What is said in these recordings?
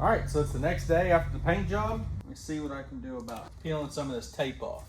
All right, so it's the next day after the paint job. Let me see what I can do about peeling some of this tape off.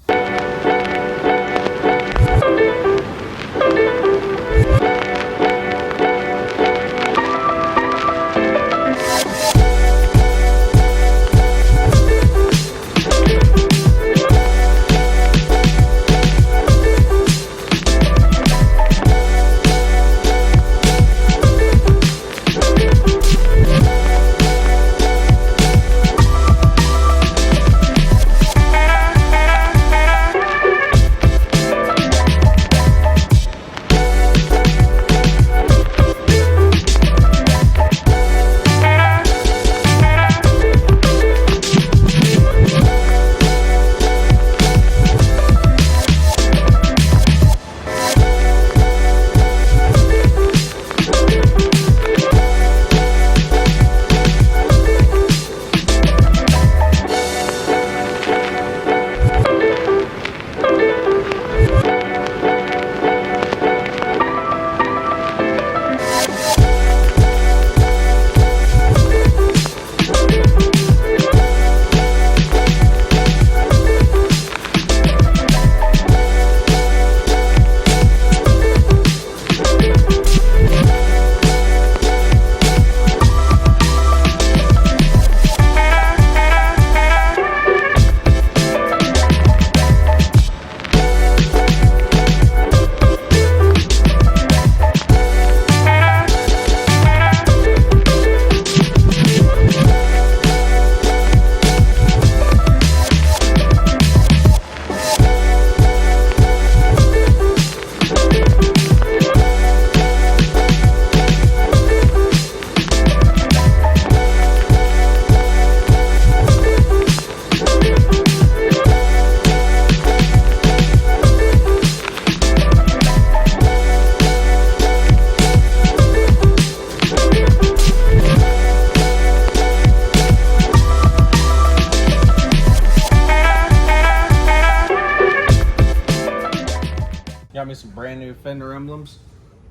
Got me some brand new fender emblems.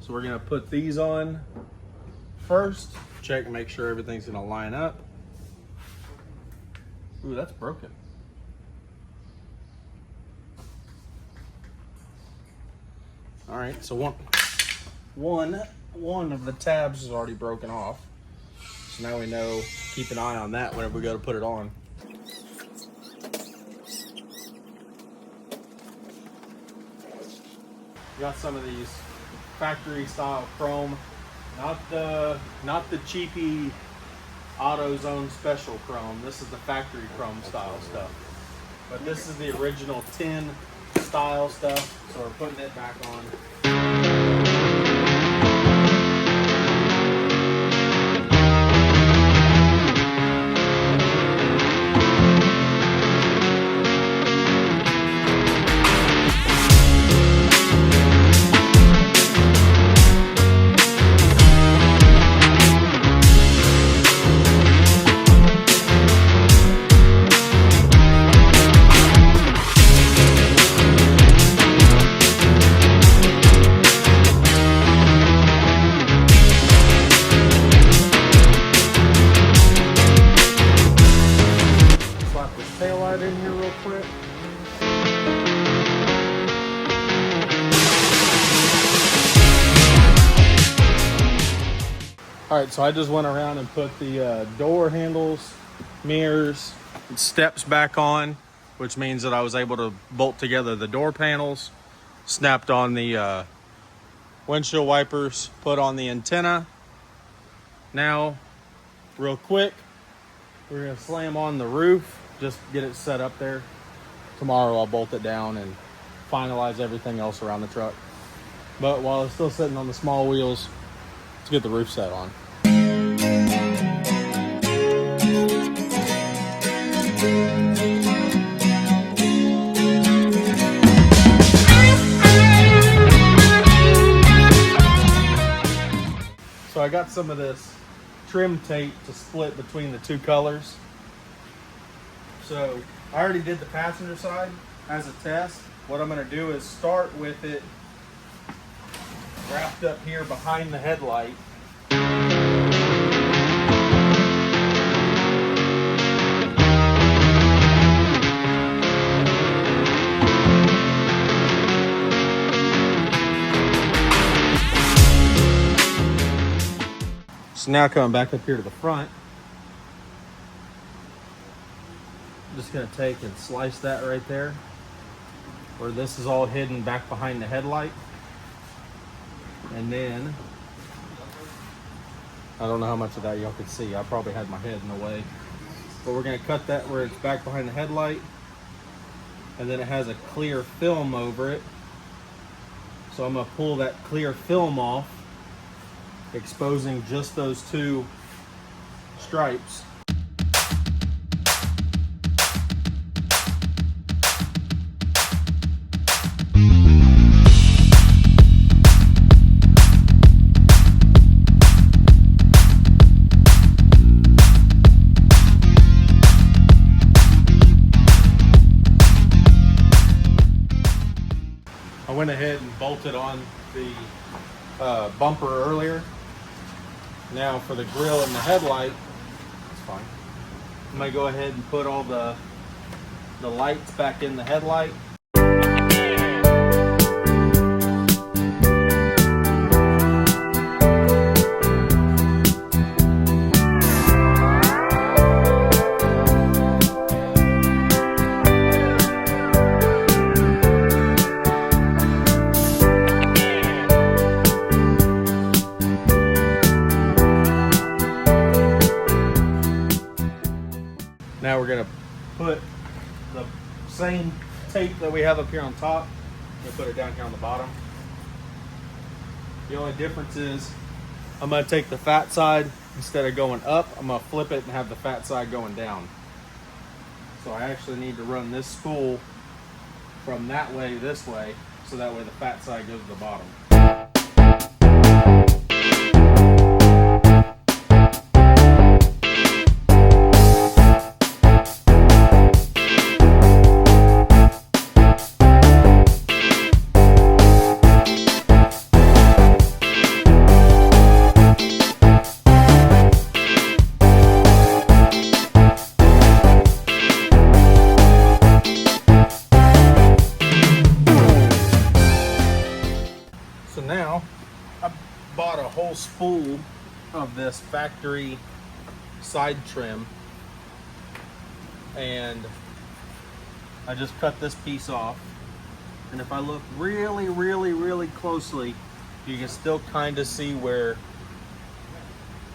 So we're gonna put these on first. Check and make sure everything's gonna line up. Ooh, that's broken. All right, so one of the tabs is already broken off. So now we know, keep an eye on that whenever we go to put it on. Got some of these factory style chrome, not the cheapy AutoZone special chrome. This is the factory chrome style stuff. But this is the original tin style stuff, so we're putting it back on. In here real quick. All right, so I just went around and put the door handles, mirrors, and steps back on, which means that I was able to bolt together the door panels, snapped on the windshield wipers, put on the antenna. Now, real quick, we're gonna slam on the roof. Just get it set up there. Tomorrow I'll bolt it down and finalize everything else around the truck. But while it's still sitting on the small wheels, let's get the roof set on. So I got some of this trim tape to split between the two colors. So I already did the passenger side as a test. What I'm going to do is start with it wrapped up here behind the headlight. So now coming back up here to the front, I'm just gonna take and slice that right there, where this is all hidden back behind the headlight. And then, I don't know how much of that y'all could see. I probably had my head in the way. But we're gonna cut that where it's back behind the headlight. And then it has a clear film over it. So I'm gonna pull that clear film off, exposing just those two stripes. I went ahead and bolted on the bumper earlier. Now for the grill and the headlight, it's fine. I'm gonna go ahead and put all the lights back in the headlight. Now we're gonna put the same tape that we have up here on top, we'll put it down here on the bottom. The only difference is I'm gonna take the fat side, instead of going up, I'm gonna flip it and have the fat side going down. So I actually need to run this spool from that way this way, so that way the fat side goes to the bottom. So now I bought a whole spool of this factory side trim, and I just cut this piece off. And if I look really closely, you can still kind of see where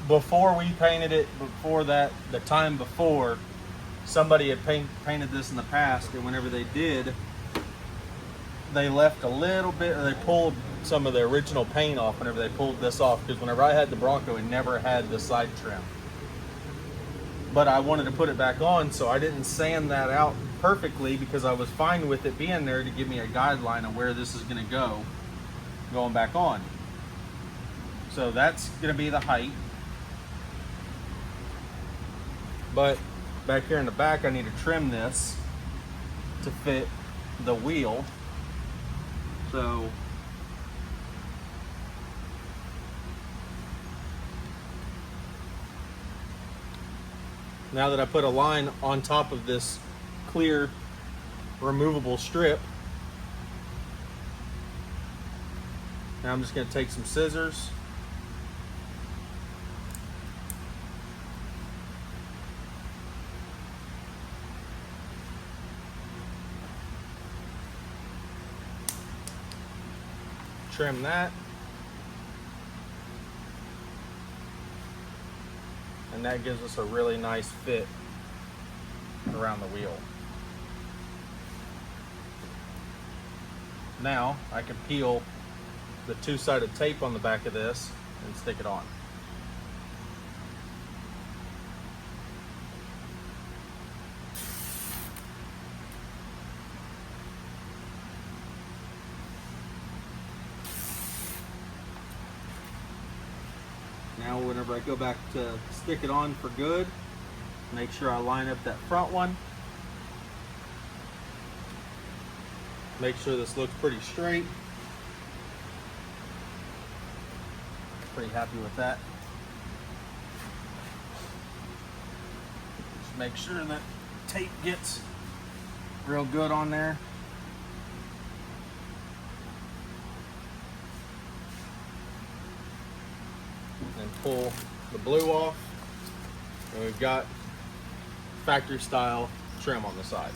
before we painted it, before that, the time before, somebody had painted this in the past, and whenever they did, they left a little bit, or they pulled some of the original paint off whenever they pulled this off, because whenever I had the Bronco, it never had the side trim. But I wanted to put it back on, so I didn't sand that out perfectly, because I was fine with it being there to give me a guideline of where this is going to go going back on. So that's going to be the height. But back here in the back, I need to trim this to fit the wheel. So now that I put a line on top of this clear removable strip, now I'm just going to take some scissors trim that, and that gives us a really nice fit around the wheel. Now I can peel the two-sided tape on the back of this and stick it on. Now whenever I go back to stick it on for good, make sure I line up that front one. Make sure this looks pretty straight. Pretty happy with that. Just make sure that tape gets real good on there. And pull the blue off, and we've got factory style trim on the side.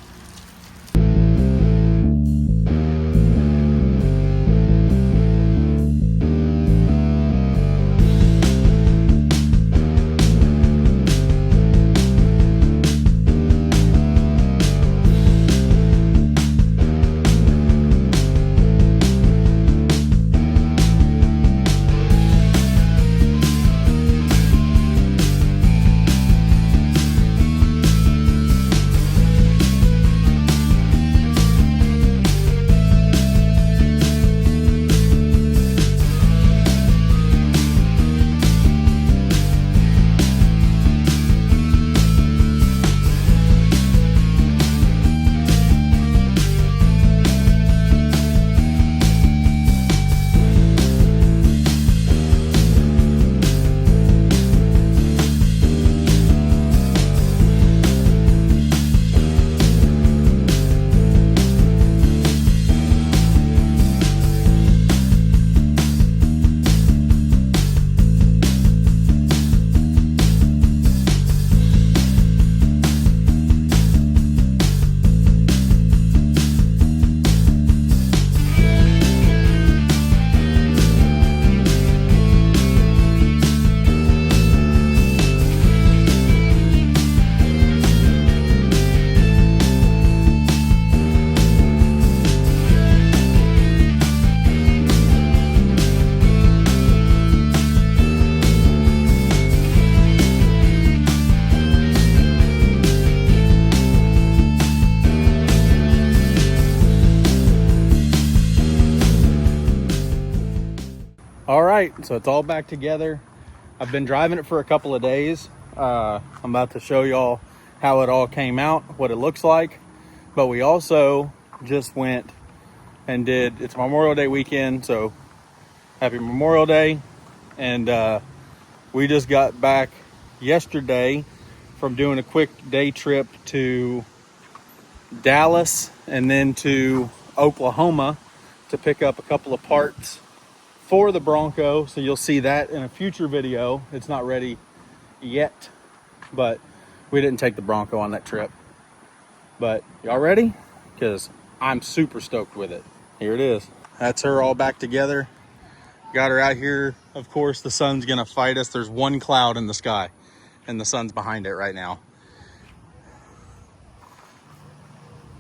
All right, so it's all back together. I've been driving it for a couple of days. I'm about to show y'all how it all came out, what it looks like. But we also just went and it's Memorial Day weekend, so happy Memorial Day. And we just got back yesterday from doing a quick day trip to Dallas and then to Oklahoma to pick up a couple of parts for the Bronco. So you'll see that in a future video. It's not ready yet, but we didn't take the Bronco on that trip. But y'all ready? Because I'm super stoked with it. Here it is. That's her all back together. Got her out here. Of course, the sun's gonna fight us. There's one cloud in the sky and the sun's behind it right now.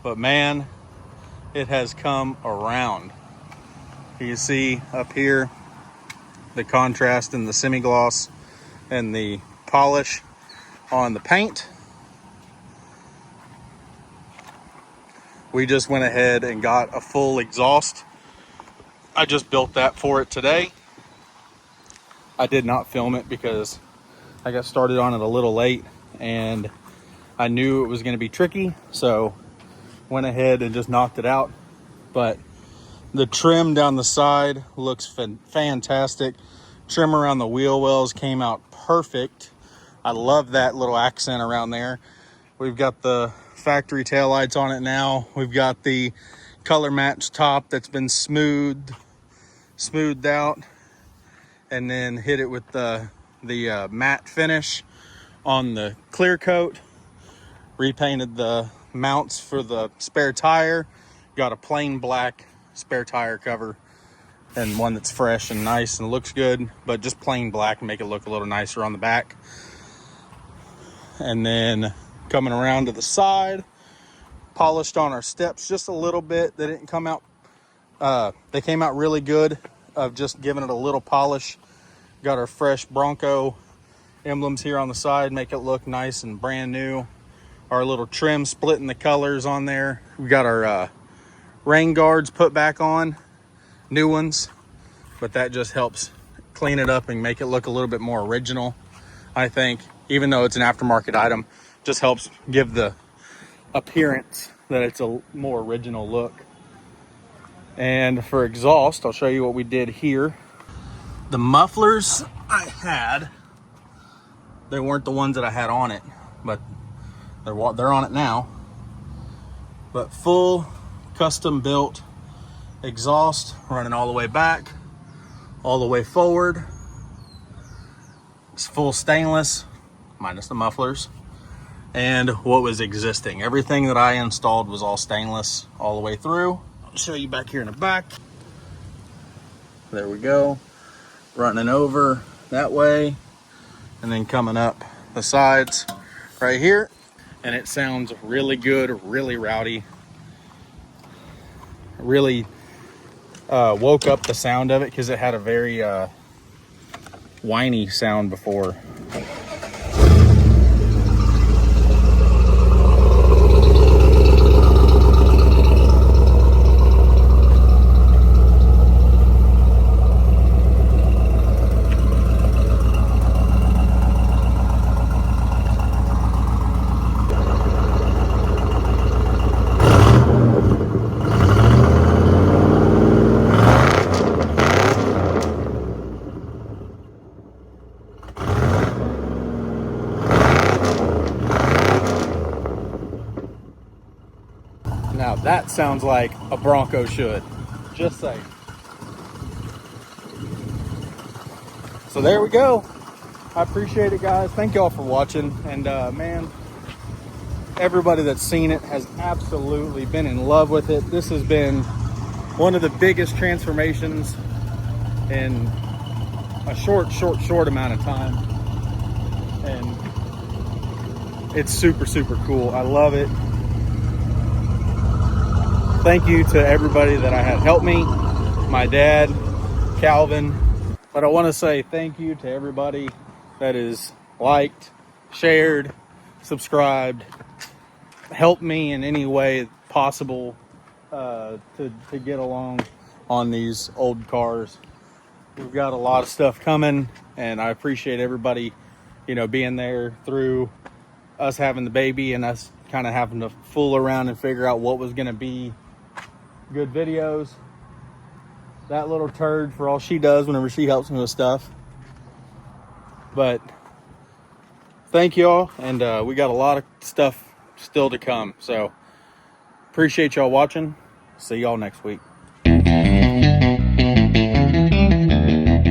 But man, it has come around. You see up here the contrast in the semi-gloss and the polish on the paint. We just went ahead and got a full exhaust. I just built that for it today. I did not film it because I got started on it a little late and I knew it was going to be tricky, so went ahead and just knocked it out. But the trim down the side looks fantastic. Trim around the wheel wells came out perfect. I love that little accent around there. We've got the factory taillights on it now. We've got the color match top that's been smoothed out, and then hit it with the matte finish on the clear coat. Repainted the mounts for the spare tire. Got a plain black spare tire cover and one that's fresh and nice and looks good, but just plain black, make it look a little nicer on the back. And then coming around to the side, polished on our steps just a little bit. They didn't come out, they came out really good of just giving it a little polish. Got our fresh Bronco emblems here on the side, make it look nice and brand new. Our little trim splitting the colors on there. We got our rain guards put back on, new ones, but that just helps clean it up and make it look a little bit more original, I think. Even though it's an aftermarket item, just helps give the appearance that it's a more original look. And for exhaust, I'll show you what we did here. The mufflers I had, they weren't the ones that I had on it, but they're on it now. But full custom built exhaust running all the way back, all the way forward, It's full stainless, minus the mufflers, and what was existing. Everything that I installed was all stainless all the way through. I'll show you back here in the back. There we go. Running over that way, and then coming up the sides right here. And it sounds really good, really rowdy. Really woke up the sound of it because it had a very whiny sound before. Now that sounds like a Bronco should. Just saying. So there we go. I appreciate it, guys. Thank y'all for watching. And man, everybody that's seen it has absolutely been in love with it. This has been one of the biggest transformations in a short amount of time. And it's super cool. I love it. Thank you to everybody that I had help me, my dad, Calvin. But I want to say thank you to everybody that is liked, shared, subscribed, helped me in any way possible to get along on these old cars. We've got a lot of stuff coming, and I appreciate everybody, you know, being there through us having the baby and us kind of having to fool around and figure out what was going to be good videos. That little turd for all she does whenever she helps me with stuff. But thank y'all, and we got a lot of stuff still to come. So appreciate y'all watching. See y'all next week.